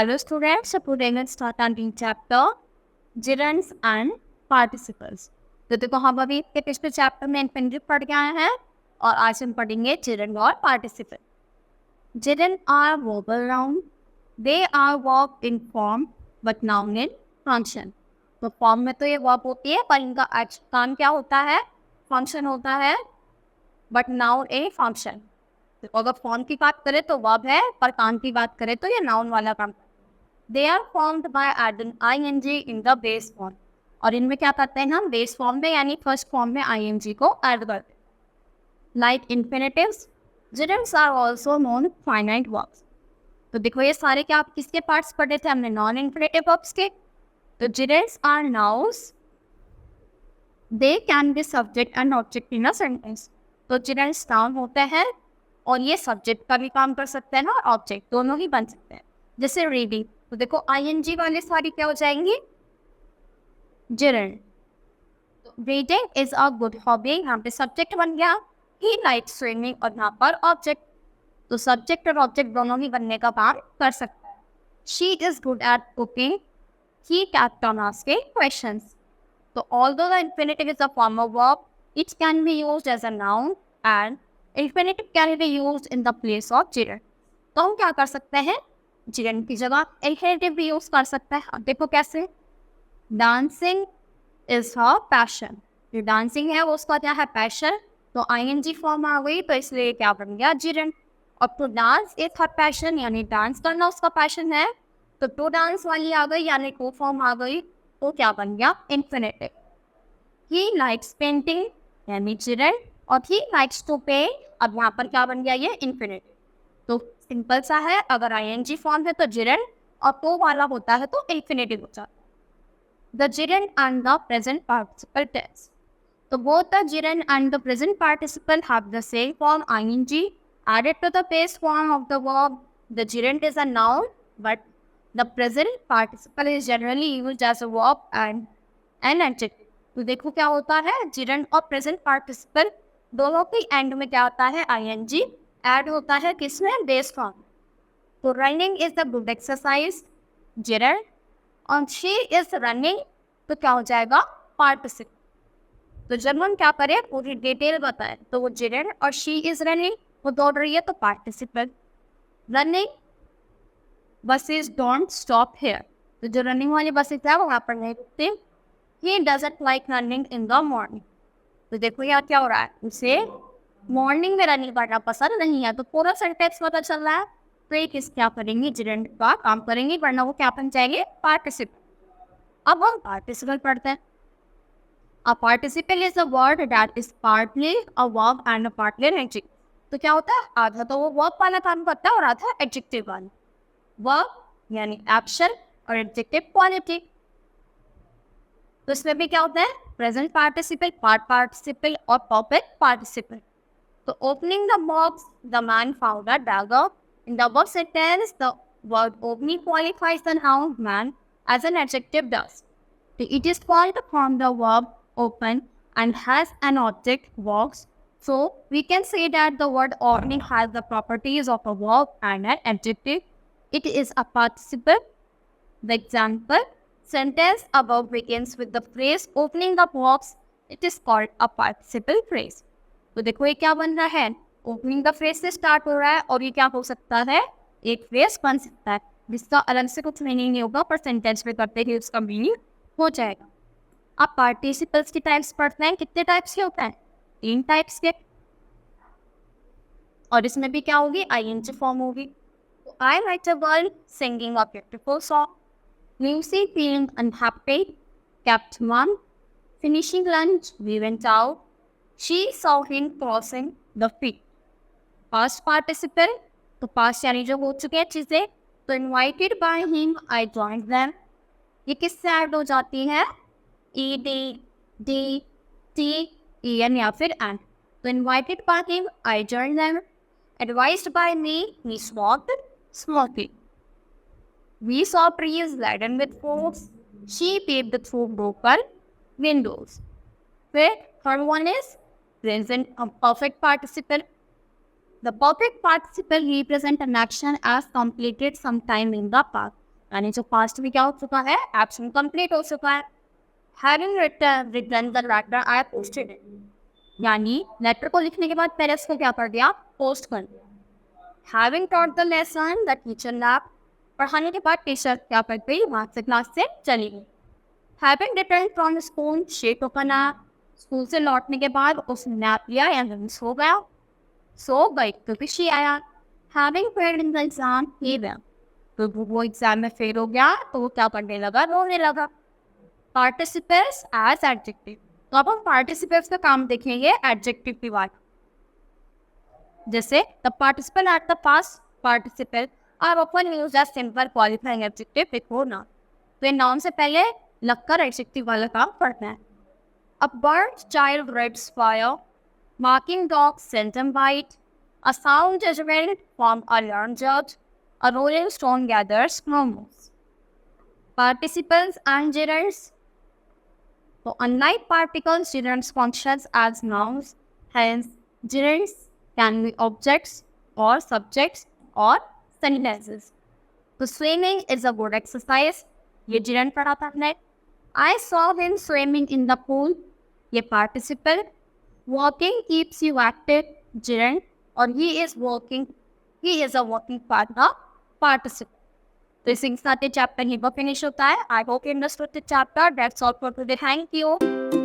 Hello students, so today let's start our new chapter gerunds and participles. तो देखो हम अभी के पिछले चैप्टर में इन्फिनिटिव पढ़ के आए हैं और आज हम पढ़ेंगे gerund और participle. Gerund are verbal noun. They are verb in form but noun in function. तो फॉर्म में तो ये वर्ब होती है पर इनका काम क्या होता है? फंक्शन होता है बट नाउन ए फंक्शन. तो अगर फॉर्म की बात करें तो वर्ब है पर काम की बात करें तो ये नाउन वाला काम. They are formed by adding ing in the base form. और इनमें क्या करते हैं हम? बेस फॉर्म में यानी फर्स्ट फॉर्म में ing को ऐड करते हैं. Like infinitives, gerunds are also known finite verbs. तो देखो ये सारे क्या आप किसके पार्ट्स पढ़े थे हमने? नॉन इन्फिनिटिव वर्ब्स के. तो gerunds are nouns. They can be subject and object in a sentence. तो gerunds नाउन होते हैं और ये सब्जेक्ट का भी काम कर सकते हैं ना, और ऑब्जेक्ट दोनों ही बन सकते हैं. जैसे रीडिंग, तो देखो ing वाले सारी क्या हो जाएंगी? gerund. Reading is a good hobby, यहाँ पे सब्जेक्ट बन गया. ही लाइक्स स्विमिंग और यहाँ पर ऑब्जेक्ट. तो सब्जेक्ट और ऑब्जेक्ट दोनों ही बनने का काम कर सकता है. She is good at cooking. He kept on asking questions. So although the infinitive is a form of verb, it can be used as a noun and infinitive can be used in the place of gerund. तो हम क्या कर सकते हैं? gerund की जगह infinitive भी use कर सकते हैं. देखो कैसे? Dancing is her passion. जो डांसिंग है वो उसका क्या है? पैशन. तो ing फॉर्म आ गई तो इसलिए क्या बन गया? gerund. और to dance is her passion यानी डांस करना उसका पैशन है. तो टू डांस वाली आ गई यानी टू फॉर्म आ गई तो क्या बन गया? इन्फिनिटिव. ही लाइक्स पेंटिंग यानी gerund और ही लाइक्स टू पेंट. अब यहाँ पर क्या बन गया? ये इन्फिनिटिव. तो सिंपल सा है, अगर ing फॉर्म है तो gerund और टू वाला होता है तो इन्फिनिटिव हो जाता है. The gerund and the present participle tense. So both the gerund and the present participle have the same form ing added to the base form of the verb. The gerund is a noun but the present participle is generally used as a verb and an adjective. तो देखो क्या होता है? gerund और present participle दोनों के and में क्या होता है? ing ऐड होता है. किसमें? Base form. तो running is the good exercise, gerund. और शी इज रनिंग तो क्या हो जाएगा? पार्टिसिपल. तो जब हम क्या करें पूरी डिटेल बताएं तो वो gerund और शी इज रनिंग वो दौड़ रही है तो participle. Running buses don't stop hair. तो जो रनिंग वाली बसेस है वो वहाँ पर नहीं रुकती. He doesn't like running in the morning. तो देखो यहाँ क्या हो रहा है? उसे मॉर्निंग में रनिंग करना पसंद नहीं है. तो पूरा सेंटेंस पता चल रहा है. तो एक इस क्या करेंगे? gerund का काम करेंगे वरना वो क्या बन जाएंगे? पार्टिसिपल. अब हम पार्टिसिपल पढ़ते हैं. A participle is a word that is partly a verb and a partly an adjective. तो क्या होता है? आधा तो वो verb वाला काम करता है और आधा adjective वाला. Verb यानी action और adjective quality. तो इसमें भी क्या होता है? present participle, part participle और perfect participle. तो opening the box, the man found a dagger. In the above sentence, the word opening qualifies the noun man as an adjective does. It is called from the verb open and has an object box. So we can say that the word opening has the properties of a verb and an adjective. It is a participle. The example sentence above begins with the phrase opening the box. It is called a participle phrase. तो देखो ये क्या बन रहा है? Opening the phrase से start हो रहा है और ये क्या हो सकता है? एक फ्रेज बन सकता है जिसका अलग से कुछ मीनिंग नहीं होगा पर सेंटेंस में करते ही उसका मीनिंग हो जाएगा. अब पार्टिसिपल्स के टाइप्स पढ़ते हैं. कितने टाइप्स के होते हैं? 3 टाइप्स के. और इसमें भी क्या होगी? ing फॉर्म होगी. तो I write a girl singing a beautiful song. Lucy feeling unhappy, kept mum. Finishing lunch, we went out. She saw him crossing the field. Past participle, तो past यानी जो हो चुके हैं चीजें. तो invited by him, I joined them. ये किससे ऐड हो जाती है? ed, d, t, en या फिर and. तो invited by him, I joined them. Advised by me, we smoked smoking. We saw trees laden with fruits. She peeped through broken windows. Where third one is present perfect participle. The perfect participle represents an action as completed sometime in the past. यानी जो past में क्या हो चुका है, action complete हो चुका है। Having written the letter I posted it, यानी लेटर को लिखने के बाद पहले उसको क्या कर दिया, पोस्ट कर दिया। Having taught the lesson the teacher lap, पढ़ाने के बाद टीचर क्या कर गई, वहाँ से क्लास से चली गई। Having return from school she took a nap, school से लौटने के बाद उसने नैप लिया यानी सो गया, सो गई क्योंकि शी आया। Having failed in the exam he well, तो वो एग्जाम में फेल हो गया तो वो क्या करने लगा, रोने लगा। पार्टिसिपेट्स एज एडजेक्टिव, तो अब हम पार्टिसिपेट्स का काम देखेंगे एडजेक्टिव की बात। जैसे the participant at the past participant are often used as simple qualifying adjective before noun, तो ये नाउन से पहले लगकर एडजेक्टिव वाला काम पढ़ना है। A burnt child reads fire, marking dog sent him bite, a sound judgment from a learned judge, a rolling stone gathers murmurs. Participles and gerunds. So unlike particles, gerunds functions as nouns. Hence, gerunds can be objects or subjects or sentences. So swimming is a good exercise. ये gerund पढ़ा था हमने। I saw him swimming in the pool. ये participle. Walking keeps you active, gerund, और he is working, he is a working partner, participle. तो इसी के साथ ये चैप्टर यहीं पर फिनिश होता है। I hope you understood the chapter. That's all for today. Thank you.